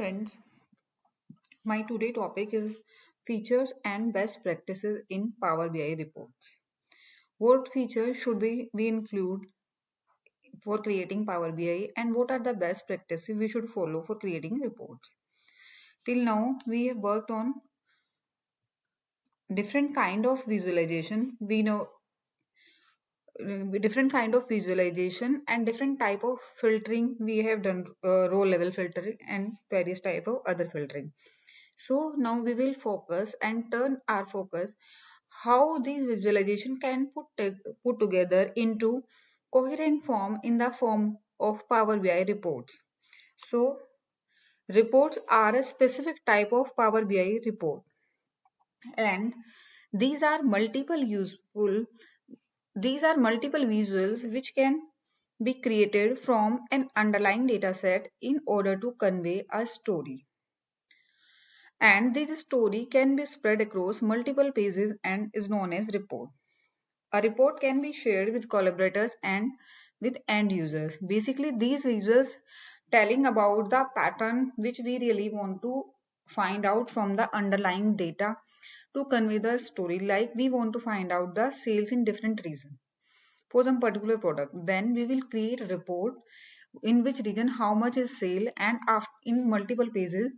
friends, my today topic is features and best practices in Power BI reports. What features should we include for creating Power BI and what are the best practices we should follow for creating reports? Till now, we have worked on different kind of visualization. We know different kind of visualization and different type of filtering. We have done row level filtering and various type of other filtering. So now we will focus and turn our focus how these visualization can put together into coherent form in the form of Power BI reports. So reports are a specific type of Power BI report and these are multiple useful these are multiple visuals which can be created from an underlying data set in order to convey a story. And this story can be spread across multiple pages and is known as report. A report can be shared with collaborators and with end users. Basically, these users telling about the pattern which we really want to find out from the underlying data to convey the story. Like we want to find out the sales in different regions for some particular product. Then we will create a report in which region how much is sale and in multiple pages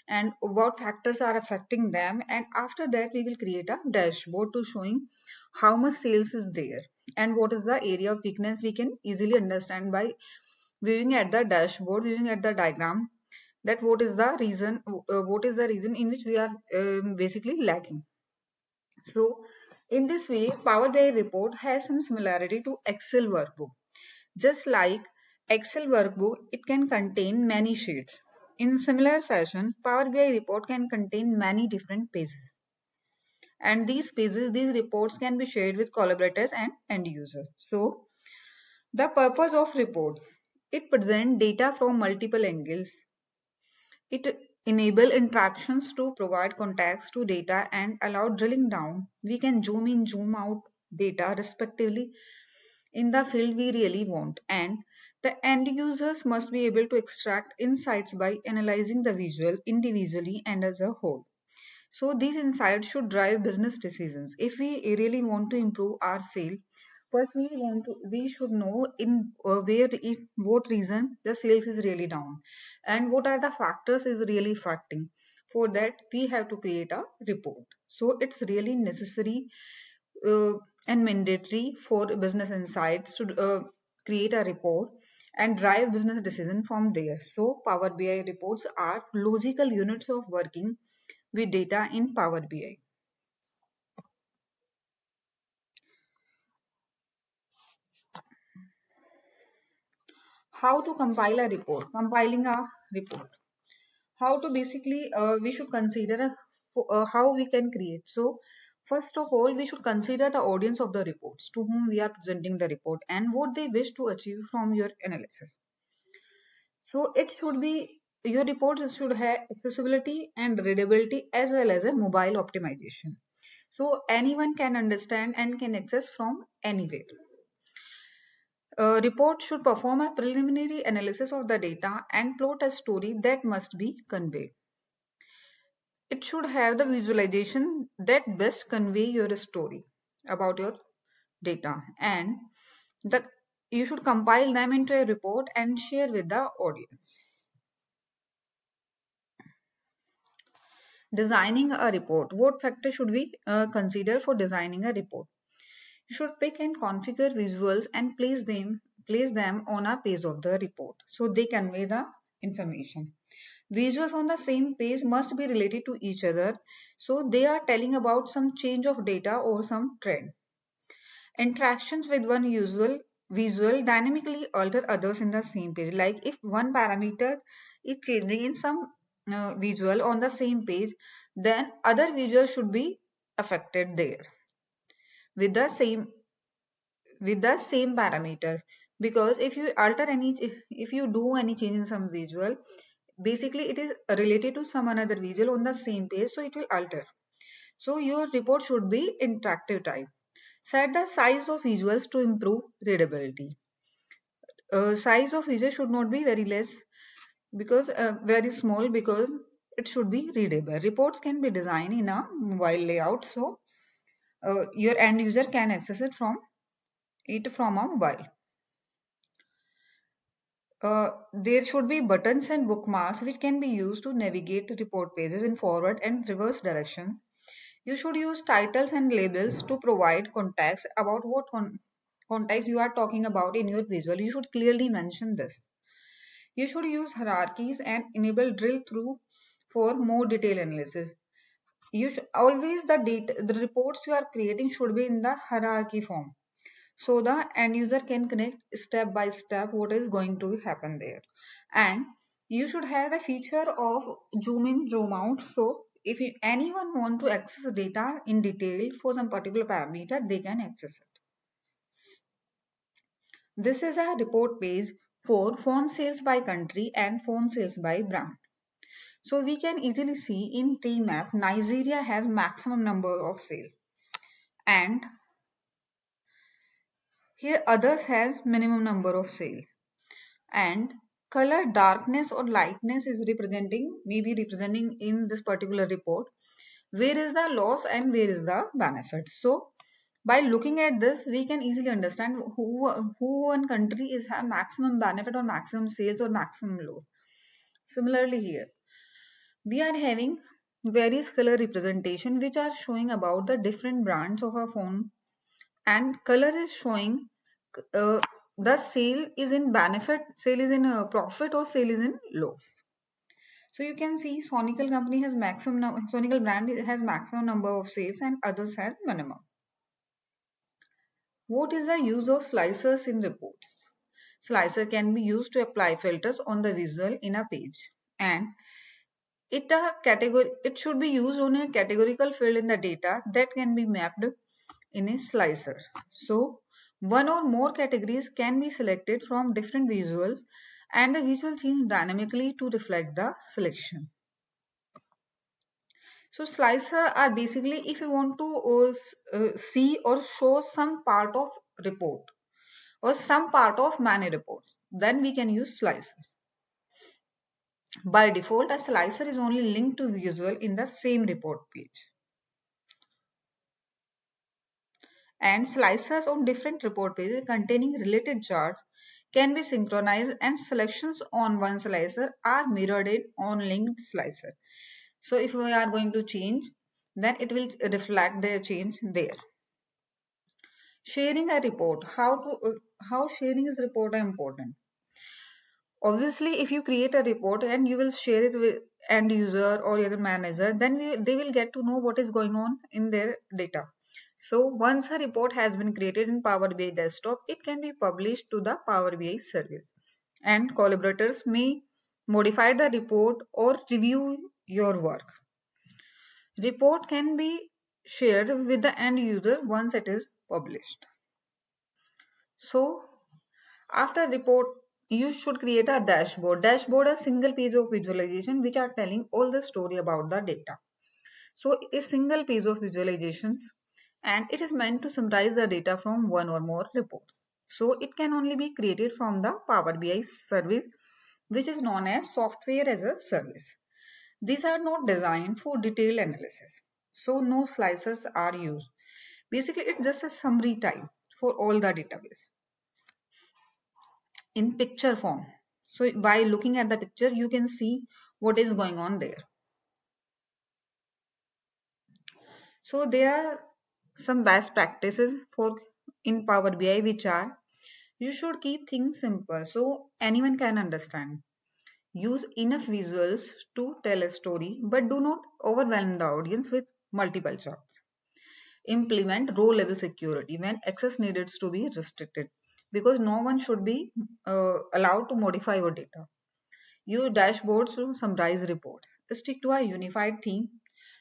and what factors are affecting them, and after that we will create a dashboard to showing how much sales is there and what is the area of weakness we can easily understand by viewing at the dashboard, viewing at the diagram, that what is the reason in which we are basically lagging. So in this way, Power BI report has some similarity to Excel workbook. Just like Excel workbook, it can contain many sheets. In similar fashion, Power BI report can contain many different pages. And these reports can be shared with collaborators and end users. So, the purpose of report, it presents data from multiple angles. It enable interactions to provide context to data and allow drilling down. We can zoom in, zoom out data respectively in the field we really want, and the end users must be able to extract insights by analyzing the visual individually and as a whole. So these insights should drive business decisions. If we really want to improve our sale, first we should know in what reason the sales is really down and what are the factors is really affecting. For that we have to create a report. So it's really necessary uh, and mandatory for business insights to create a report and drive business decision from there. So Power BI reports are logical units of working with data in Power BI. How to compile a report? Compiling a report. How to basically we should consider how we can create. So first of all, we should consider the audience of the reports to whom we are presenting the report and what they wish to achieve from your analysis. So it should be your report should have accessibility and readability as well as a mobile optimization. So anyone can understand and can access from anywhere. A report should perform a preliminary analysis of the data and plot a story that must be conveyed. It should have the visualization that best convey your story about your data, and the you should compile them into a report and share with the audience. Designing a report. What factors should we consider for designing a report? You should pick and configure visuals and place them on a page of the report so they convey the information. Visuals on the same page must be related to each other, so they are telling about some change of data or some trend. Interactions with one usual visual dynamically alter others in the same page. Like if one parameter is changing in some visual on the same page, then other visuals should be affected there with the same parameter. Because if you do any change in some visual, basically it is related to some another visual on the same page, so it will alter. So your report should be interactive type. Set the size of visuals to improve readability. Size of visual should not be very less. because very small, because it should be readable. Reports can be designed in a mobile layout, so your end user can access it from a mobile. There should be buttons and bookmarks which can be used to navigate report pages in forward and reverse direction. You should use titles and labels to provide context about what context you are talking about in your visual. You should clearly mention this. You should use hierarchies and enable drill through for more detailed analysis. You should always the reports you are creating should be in the hierarchy form, so the end user can connect step by step what is going to happen there. And you should have the feature of zoom in zoom out, so if anyone want to access data in detail for some particular parameter, they can access it. This is a report page for phone sales by country and phone sales by brand. So we can easily see in T map Nigeria has maximum number of sales, and here others has minimum number of sales. And color darkness or lightness is representing, maybe representing in this particular report where is the loss and where is the benefit. So by looking at this, we can easily understand who one country is have maximum benefit or maximum sales or maximum loss. Similarly here, we are having various color representation which are showing about the different brands of a phone, and color is showing uh, the sale is in benefit, sale is in profit, or sale is in loss. So you can see Sonical company has Sonical brand has maximum number of sales and others have minimum. What is the use of slicers in reports? Slicer can be used to apply filters on the visual in a page, and it should be used on a categorical field in the data that can be mapped in a slicer. So one or more categories can be selected from different visuals, and the visual change dynamically to reflect the selection. So slicer are basically if you want to see or show some part of report or some part of many reports, then we can use slicer. By default, a slicer is only linked to visual in the same report page. And slicers on different report pages containing related charts can be synchronized, and selections on one slicer are mirrored in on linked slicer. So if we are going to change, then it will reflect the change there. Sharing a report, how sharing is report are important. Obviously, if you create a report and you will share it with end user or other manager, then they will get to know what is going on in their data. So once a report has been created in Power BI desktop, it can be published to the Power BI service, and collaborators may modify the report or review your work. Report can be shared with the end user once it is published. So after report, you should create a dashboard. Dashboard is a single page of visualization which are telling all the story about the data. So a single page of visualizations, and it is meant to summarize the data from one or more reports. So it can only be created from the Power BI service, which is known as software as a service. These are not designed for detailed analysis. So no slices are used. Basically, it's just a summary type for all the database in picture form. So by looking at the picture, you can see what is going on there. So there are some best practices for in Power BI which are: you should keep things simple so anyone can understand. Use enough visuals to tell a story, but do not overwhelm the audience with multiple charts. Implement row level security when access needed to be restricted, because no one should be allowed to modify your data. Use dashboards to summarize reports. Stick to a unified theme,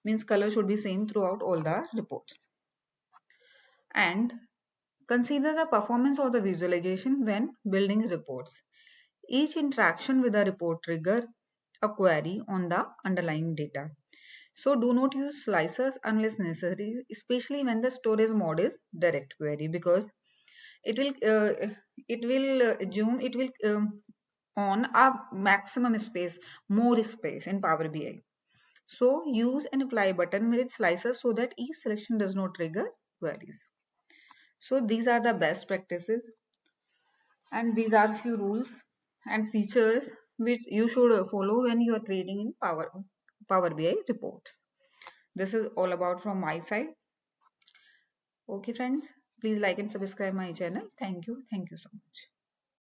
means color should be same throughout all the reports. And consider the performance of the visualization when building reports. Each interaction with a report trigger a query on the underlying data. So do not use slicers unless necessary, especially when the storage mode is direct query, because it will assume it will on a maximum space, more space in Power BI. So use an apply button with slicer so that each selection does not trigger queries. So these are the best practices, and these are few rules and features which you should follow when you are creating in Power BI reports. This is all about from my side. Okay, friends, please like and subscribe my channel. Thank you. Thank you so much.